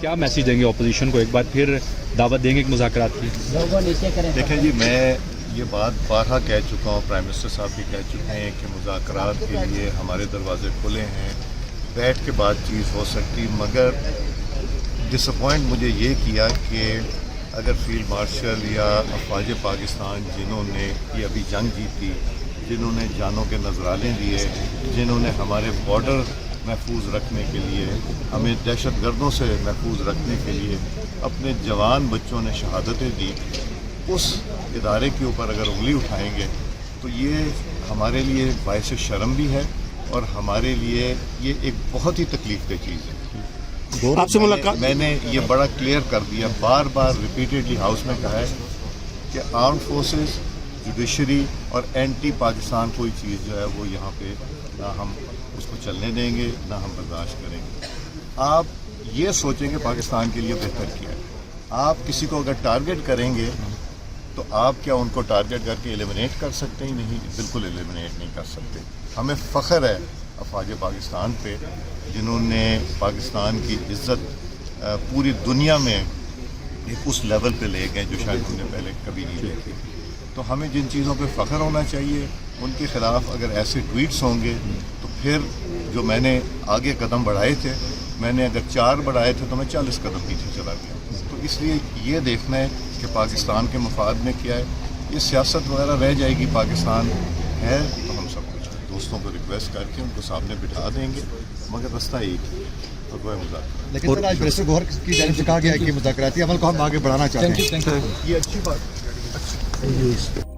کیا میسیج دیں گے اپوزیشن کو؟ ایک بار پھر دعوت دیں گے مذاکرات کی؟ دیکھیں جی، میں یہ بات بارہا کہہ چکا ہوں، پرائم منسٹر صاحب بھی کہہ چکے ہیں کہ مذاکرات کے لیے ہمارے دروازے کھلے ہیں، بیٹھ کے بات چیت ہو سکتی، مگر ڈس اپوائنٹ مجھے یہ کیا کہ اگر فیلڈ مارشل یا افواج پاکستان جنہوں نے یہ ابھی جنگ جیتی، جنہوں نے جانوں کے نذرانے دیے، جنہوں نے ہمارے بارڈر محفوظ رکھنے کے لیے، ہمیں دہشت گردوں سے محفوظ رکھنے کے لیے اپنے جوان بچوں نے شہادتیں دی، اس ادارے کے اوپر اگر انگلی اٹھائیں گے تو یہ ہمارے لیے باعث شرم بھی ہے اور ہمارے لیے یہ ایک بہت ہی تکلیف دہ چیز ہے۔ آپ سے ملاقات میں نے یہ بڑا کلیئر کر دیا، بار بار ریپیٹیڈلی ہاؤس میں کہا ہے کہ آرم فورسز، جوڈیشری اور اینٹی پاکستان کوئی چیز جو ہے وہ یہاں پہ نہ ہم اس کو چلنے دیں گے، نہ ہم برداشت کریں گے۔ آپ یہ سوچیں کہ پاکستان کے لیے بہتر کیا ہے، آپ کسی کو اگر ٹارگٹ کریں گے تو آپ کیا ان کو ٹارگٹ کر کے ایلیمنیٹ کر سکتے ہیں؟ نہیں، بالکل ایلیمنیٹ نہیں کر سکتے۔ ہمیں فخر ہے افواج پاکستان پہ، جنہوں نے پاکستان کی عزت پوری دنیا میں ایک اس لیول پہ لے گئے جو شاید ہم نے پہلے کبھی نہیں دیکھی۔ تو ہمیں جن چیزوں پہ فخر ہونا چاہیے، ان کے خلاف اگر ایسے ٹویٹس ہوں گے تو پھر جو میں نے آگے قدم بڑھائے تھے، میں نے اگر 4 بڑھائے تھے تو میں 40 قدم پیچھے چلا گیا۔ تو اس لیے یہ دیکھنا ہے کہ پاکستان کے مفاد میں کیا ہے، یہ سیاست وغیرہ رہ جائے گی، پاکستان ہے تو ہم سب کچھ دوستوں کو ریکویسٹ کر کے ان کو سامنے بٹھا دیں گے، مگر رستہ ایک ہے، وہ مذاکرات۔ لیکن سر آج پریس گوہر کی جانب سے کہا گیا ہے کہ مذاکراتی عمل کو ہم آگے بڑھانا چاہتے ہیں۔ یہ اچھی بات ہے۔